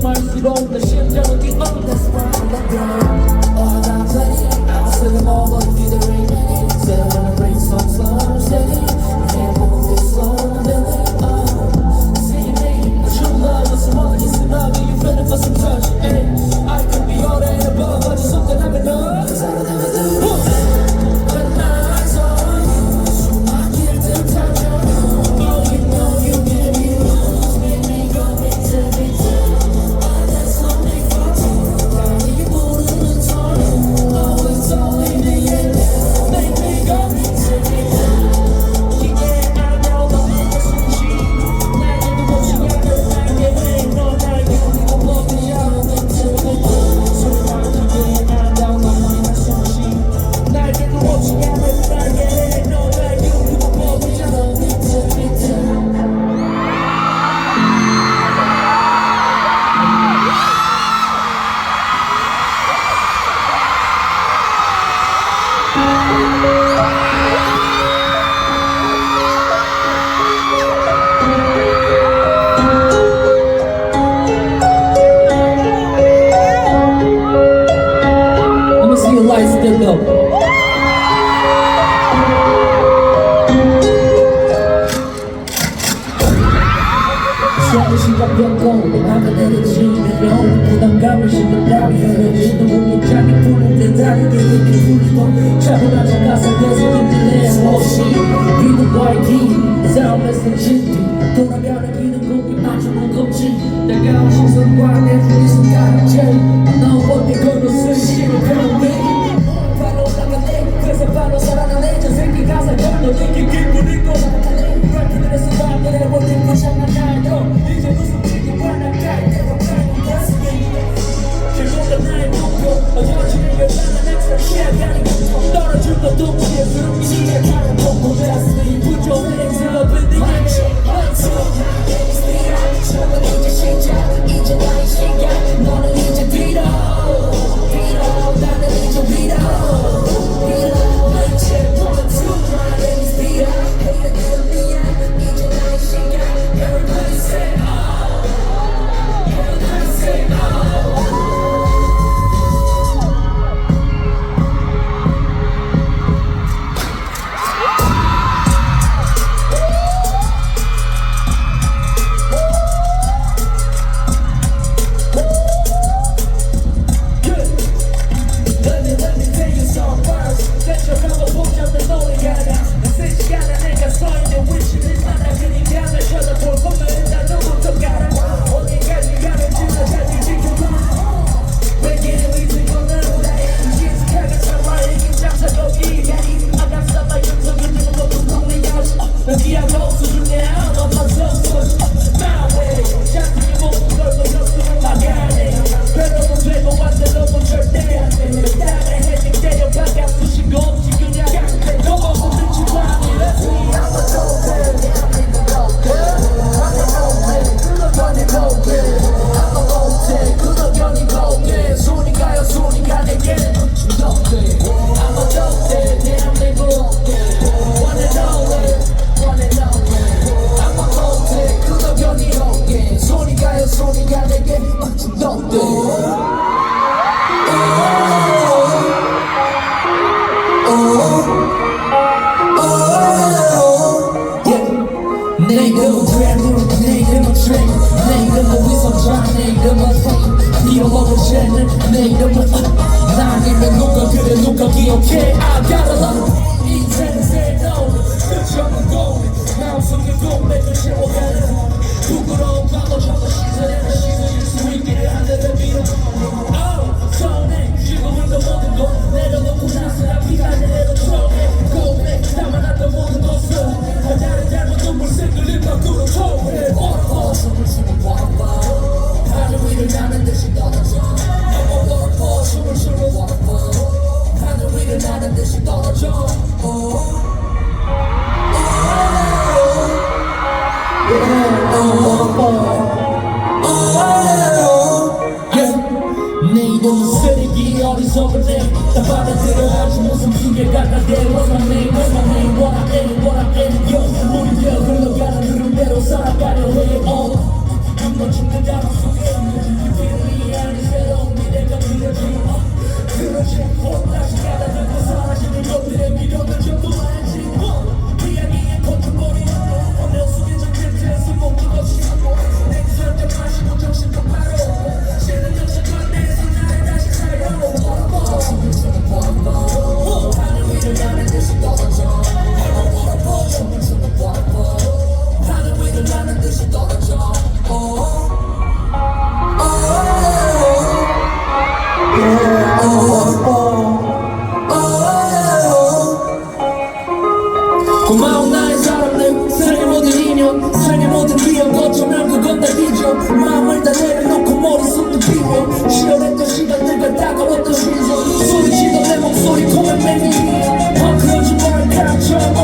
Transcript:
위험할수록 내 심장은 뛰어. That's why I love you. All I'm playing, I'm still over through the rain. Still wanna bring some slow, steady. You can't move this slow, Billy. See me, True love is more than just love. You feeling for some touch. Hey, I could be all that and above, but just something I've been done. cause I would never do. But my eyes on you, so I get to touch on you. Oh, you know you get me loose, make me go BTBT. That's something for two. You 모르는 소리, oh, it's only me and you. Make me go BTBT. Yeah, I know the man is sushi. 나에게도 없이 약을 나게 해. 너 날 견디고 버티야. 소리만 듣게 아름다운 너만의 수시. 나에게도 없이 약을 나게 해. 너 날 견디고 버티야. Let me see your lights stick up. 수업을 시작했고 아까 내려지면 부담감을 식은다면 지도 모르게 자기 푸는 듯하게 이렇게 풀리고 차분하게 가슴에서 흔들리는 옷이 비는 와이키 싸움에서 진비 돌아가는 비는 고기 맞추는 겁지 따가운 시선과 내 둘이 손가락질 너와 내 걸었을 시를 배우네 바로 나가네 그래서 바로 살아나네 저 새끼 가사 걸로 느낀 기분이 꼬라가네 랩을 해서 밤에 내버린 그 장난날도 이제 무슨 일이 와나갈 때가 빨리 가슴이 결국은 나의 목표 어쩌지는 열나는 extra 시야가니 떨어질 것도 없이 부름이 시작하는 폭포 destiny put your hands up in the air let's go 처음은 이제 시작, 이제 나의 시간. 너는 이제 빌어, 나는 이제 빌어. 이제 one, two, my name is 빌어. Hater들은 미안, 이제 나의 시간. Everybody say oh, everybody say oh. Let me tell you some words. Let your fellow walk down the lonely gala. 내 시간에 내가 서 있는 위치를 만나 그니까 날 쳐다볼 거면 나 너부터 가라. 어디까지 가는지 나까지 지켜봐. 내게는 믿을 거는 나의 인식하게 참아 이긴 장사고기. I got stuff like you, so you think I'm gonna lonely house. 여기야 너 수준에 I'm on my zone. My way. 자신이 모든 걸 보여주는 나가네. 괴로운 되고 완전 너무 절대 안 돼. 나의 헤딩 때려 바깥 수식고 없지 그냥 강대. 너무 흔들지 마. Let's see how I go there. I'm in the go there. I'm in no way. 흘러가네 go there. I'm a low tech. 흘러가니 go there. 손이 가요 손이 가 내게 중독돼. I'm a dope there. Damn nigga one and only. One and only. I'm a low tech. 흘러가니 go there. 손이 가요 손이 가 내게 중독돼. 내 이름은 트렌드, 내 이름은 트렌드, 내 이름은 위선자, 내 이름은 페인. 잃어먹은 쟤는 내 이름은 난 이미 누가 그래 누가 기억해. I got a lot. 인생은 새로운 끝이 없는 고민. 마음속에 공백을 채워가는 부끄러운 과거 저거 시선에는 시선일 수 있기를 하늘을 빌어. 손에 지금은 더 모든 것 내려놓고 나서 나 피가 내려 처음에 고백 담아놨던 모든 것을 나를 닮은 눈물색 흘린 밖으로 토해. Waterfall 춤을 추는 waterfall 하늘 위를 나는 듯이 떨어져. I'm a waterfall 춤을 추는 waterfall 하늘 위를 나는 듯이 떨어져. 내 이름은 쓰레기 어리석은 내 다 받아들여 아주 무슨 핑계가 나대. What's my name, what's my name, what I am, what I am. Yo, 우리 되어 흘러가는 흐름대로 살아가려 해. 한번 죽는 가방 속에 고마운 나의 사람들 삶의 모든 인연 삶의 모든 기억 어쩌면 그건 다 잊어 마음을 다 내려놓고 머릿속도 비워 치열했던 시간들과 다가왔던 신선 소리치던 내 목소리 코에 맹이 펑크러진 머리카락처럼